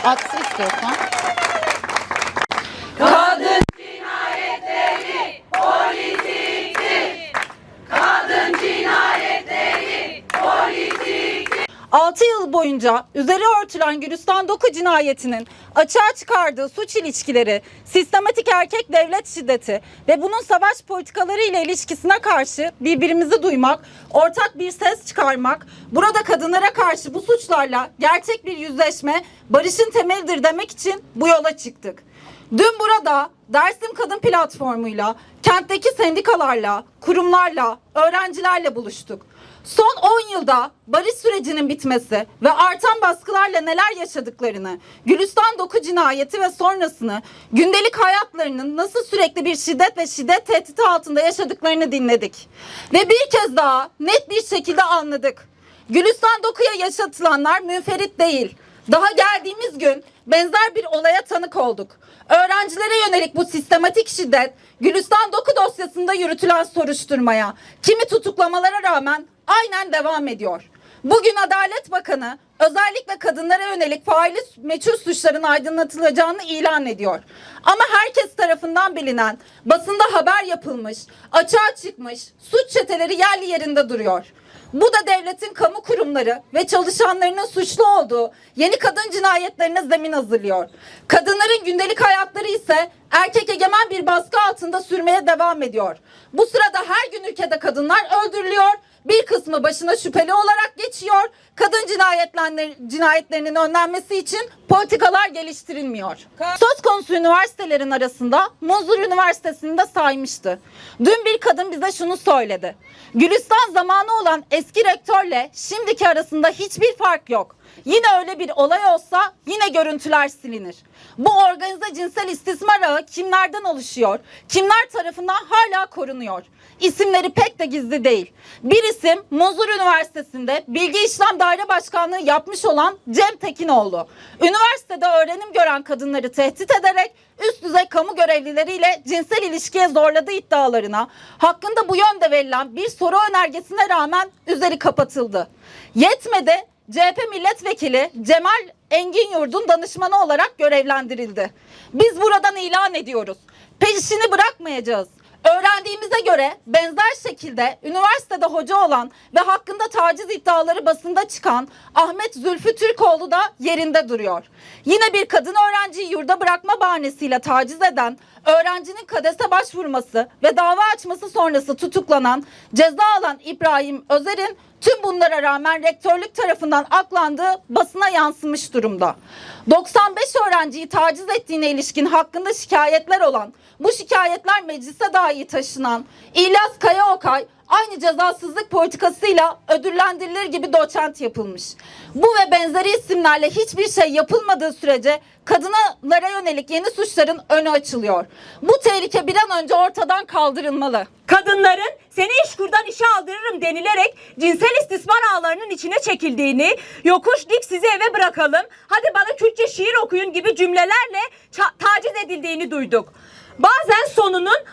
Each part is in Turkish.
Atsı istiyorsan. Kadın cinayetleri politiktir. Kadın cinayetleri politiktir. 6 yıl boyunca üzeri örtülen Gülistan Doku cinayetinin açığa çıkardığı suç ilişkileri, sistematik erkek devlet şiddeti ve bunun savaş politikaları ile ilişkisine karşı birbirimizi duymak, ortak bir ses çıkarmak, burada kadınlara karşı bu suçlarla gerçek bir yüzleşme, barışın temelidir demek için bu yola çıktık. Dün burada Dersim Kadın Platformu'yla, kentteki sendikalarla, kurumlarla, öğrencilerle buluştuk. Son 10 yılda barış sürecinin bitmesi ve artan baskılarla neler yaşadıklarını, Gülistan Doku cinayeti ve sonrasını, gündelik hayatlarının nasıl sürekli bir şiddet ve şiddet tehdidi altında yaşadıklarını dinledik. Ve bir kez daha net bir şekilde anladık. Gülistan Doku'ya yaşatılanlar münferit değil. Daha geldiğimiz gün benzer bir olaya tanık olduk. Öğrencilere yönelik bu sistematik şiddet, Gülistan Doku dosyasında yürütülen soruşturmaya, kimi tutuklamalara rağmen aynen devam ediyor. Bugün Adalet Bakanı özellikle kadınlara yönelik faili meçhul suçların aydınlatılacağını ilan ediyor. Ama herkes tarafından bilinen, basında haber yapılmış, açığa çıkmış suç çeteleri yerli yerinde duruyor. Bu da devletin kamu kurumları ve çalışanlarının suçlu olduğu yeni kadın cinayetlerine zemin hazırlıyor. Kadınların gündelik hayatları ise erkek egemen bir baskı altında sürmeye devam ediyor. Bu sırada her gün ülkede kadınlar öldürülüyor, bir kısmı başına şüpheli olarak geçiyor. Kadın cinayetlerinin önlenmesi için politikalar geliştirilmiyor. Söz konusu üniversitelerin arasında Muzur Üniversitesi'ni de saymıştı. Dün bir kadın bize şunu söyledi. Gülistan zamanı olan eski rektörle şimdiki arasında hiçbir fark yok. Yine öyle bir olay olsa yine görüntüler silinir. Bu organize cinsel istismar ağı kimlerden oluşuyor? Kimler tarafından hala korunuyor? İsimleri pek de gizli değil. Bir isim Muzur Üniversitesi'nde Bilgi İşlem Daire Başkanlığı yapmış olan Cem Tekinoğlu. Üniversitede öğrenim gören kadınları tehdit ederek üst düzey kamu görevlileriyle cinsel ilişkiye zorladığı iddialarına hakkında bu yönde verilen bir soru önergesine rağmen üzeri kapatıldı. Yetmedi, CHP milletvekili Cemal Engin Yurd'un danışmanı olarak görevlendirildi. Biz buradan ilan ediyoruz. Peşini bırakmayacağız. Öğrendiğimize göre benzer şekilde üniversitede hoca olan ve hakkında taciz iddiaları basında çıkan Ahmet Zülfü Türkoğlu da yerinde duruyor. Yine bir kadın öğrenciyi yurda bırakma bahanesiyle taciz eden, öğrencinin KADES'e başvurması ve dava açması sonrası tutuklanan, ceza alan İbrahim Özer'in tüm bunlara rağmen rektörlük tarafından aklandığı basına yansımış durumda. 95 öğrenciyi taciz ettiğine ilişkin hakkında şikayetler olan, bu şikayetler meclise dahi taşınan İlyas Kayaokay aynı cezasızlık politikasıyla ödüllendirilir gibi doçent yapılmış. Bu ve benzeri isimlerle hiçbir şey yapılmadığı sürece kadınlara yönelik yeni suçların önü açılıyor. Bu tehlike bir an önce ortadan kaldırılmalı. Kadınların seni İşkur'dan işe aldırırım denilerek cinsel istismar ağlarının içine çekildiğini, yokuş dik sizi eve bırakalım, hadi bana Kürtçe şiir okuyun gibi cümlelerle taciz edildiğini duyduk. Bazen sonunun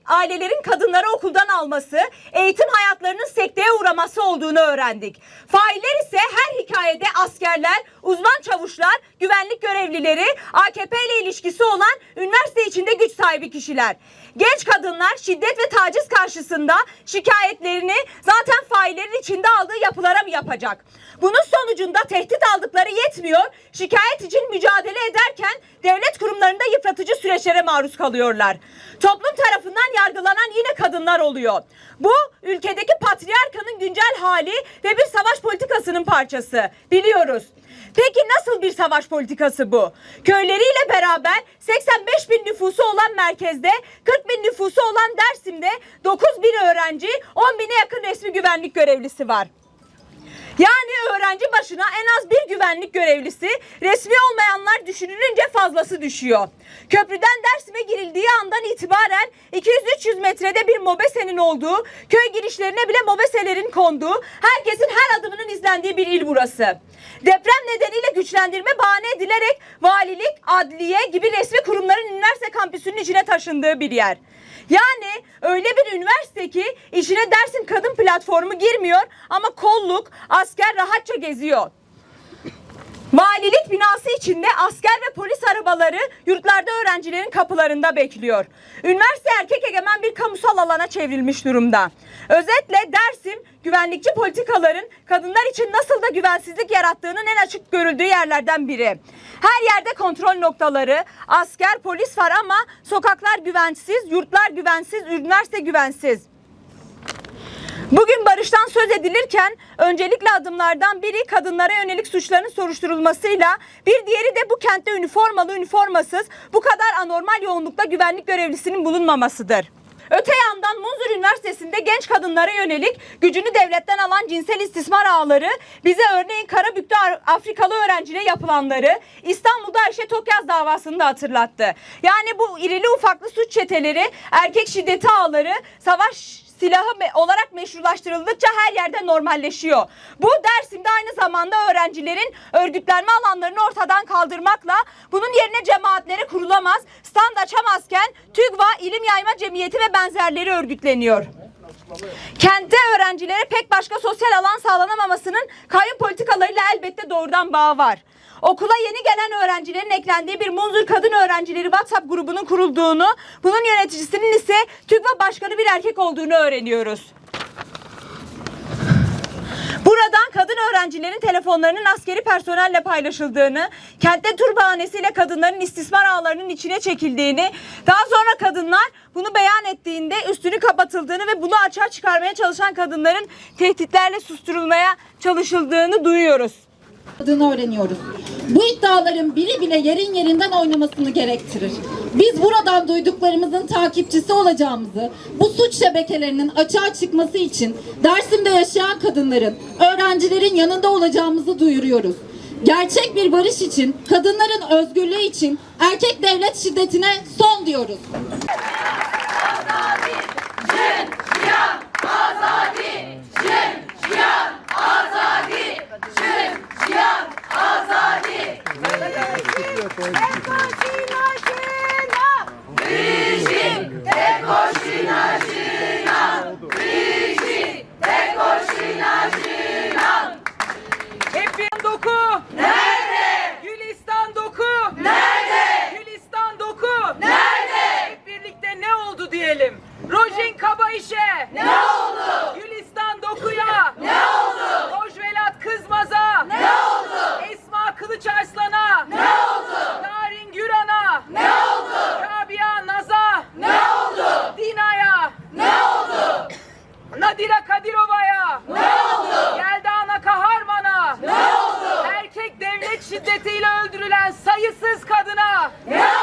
ailelerin kadınları okuldan alması, eğitim hayatlarının sekteye uğraması olduğunu öğrendik. Failler ise her hikayede askerler, uzman çavuşlar, güvenlik görevlileri, AKP ile ilişkisi olan üniversite içinde güç sahibi kişiler. Genç kadınlar şiddet ve taciz karşısında şikayetlerini zaten faillerin içinde aldığı yapılara mı yapacak? Bunun sonucunda tehdit aldıkları yetmiyor, şikayet için mücadele ederken devlet kurumlarında yıpratıcı süreçlere maruz kalıyorlar. Toplum tarafından yargılanan yine kadınlar oluyor. Bu ülkedeki patriarkanın güncel hali ve bir savaş politikasının parçası. Biliyoruz. Peki nasıl bir savaş politikası bu? Köyleriyle beraber 85 bin nüfusu olan merkezde, 40 bin nüfusu olan Dersim'de 9 bin öğrenci, 10 bine yakın resmi güvenlik görevlisi var. Yani öğrenci başına en az bir güvenlik görevlisi, resmi olmayanlar düşünülünce fazlası düşüyor. Köprüden Dersim'e girildiği andan itibaren 200-300 metrede bir mobesenin olduğu, köy girişlerine bile mobeselerin konduğu, herkesin her adımının izlendiği bir il burası. Deprem nedeniyle güçlendirme bahane edilerek valilik, adliye gibi resmi kurumların üniversite kampüsünün içine taşındığı bir yer. Yani öyle bir üniversite ki içine Dersim Kadın Platformu girmiyor ama kolluk, asker rahatça geziyor. Valilik binası içinde asker ve polis arabaları yurtlarda öğrencilerin kapılarında bekliyor. Üniversite erkek egemen bir kamusal alana çevrilmiş durumda. Özetle Dersim, güvenlikçi politikaların kadınlar için nasıl da güvensizlik yarattığının en açık görüldüğü yerlerden biri. Her yerde kontrol noktaları, asker, polis var ama sokaklar güvensiz, yurtlar güvensiz, üniversite güvensiz. Bugün barıştan söz edilirken öncelikli adımlardan biri kadınlara yönelik suçların soruşturulmasıyla, bir diğeri de bu kentte üniformalı üniformasız bu kadar anormal yoğunlukta güvenlik görevlisinin bulunmamasıdır. Öte yandan Munzur Üniversitesi'nde genç kadınlara yönelik gücünü devletten alan cinsel istismar ağları bize örneğin Karabük'te Afrikalı öğrenciye yapılanları, İstanbul'da Ayşe Tokyaz davasını da hatırlattı. Yani bu irili ufaklı suç çeteleri, erkek şiddeti ağları, savaş silahı olarak meşrulaştırıldıkça her yerde normalleşiyor. Bu Dersim'de aynı zamanda öğrencilerin örgütlenme alanlarını ortadan kaldırmakla bunun yerine cemaatleri kurulamaz, stand açamazken TÜGVA, İlim Yayma Cemiyeti ve benzerleri örgütleniyor. Kentte öğrencilere pek başka sosyal alan sağlanamamasının kayyum politikalarıyla elbette doğrudan bağı var. Okula yeni gelen öğrencilerin eklendiği bir Munzur Kadın Öğrencileri WhatsApp grubunun kurulduğunu, bunun yöneticisinin ise TÜGVA Başkanı bir erkek olduğunu öğreniyoruz. Buradan kadın öğrencilerin telefonlarının askeri personelle paylaşıldığını, kentte tur bahanesiyle kadınların istismar ağlarının içine çekildiğini, daha sonra kadınlar bunu beyan ettiğinde üstünü kapatıldığını ve bunu açığa çıkarmaya çalışan kadınların tehditlerle susturulmaya çalışıldığını duyuyoruz. Öğreniyoruz. Bu iddiaların biri bile yerin yerinden oynamasını gerektirir. Biz buradan duyduklarımızın takipçisi olacağımızı, bu suç şebekelerinin açığa çıkması için Dersim'de yaşayan kadınların, öğrencilerin yanında olacağımızı duyuruyoruz. Gerçek bir barış için, kadınların özgürlüğü için erkek devlet şiddetine son diyoruz. Azadi, cin, cihan, azadi, cin, cihan, azadi, cin, cihan, azadi. Rejim, tekoşina şina, rejim, tekoşina şina. Hep doku. Nerede? Gülistan doku. Nerede? Gülistan doku. Nerede? Hep birlikte ne oldu diyelim. Rojin Kaba işe. Ne oldu? Gülistan dokuya. Ne oldu? Rojvelat Kızmaz'a. Ne oldu? Esma Kılıçarslan'a. Ne oldu? Narin Güran'a. Ne oldu? Rabia Naz'a. Ne oldu? Dina'ya. Ne oldu? Nadira Kadirova'ya. Ne oldu? Yeldana Kaharman'a. Ne oldu? Erkek devlet şiddetiyle öldürülen sayısız kadına. Ne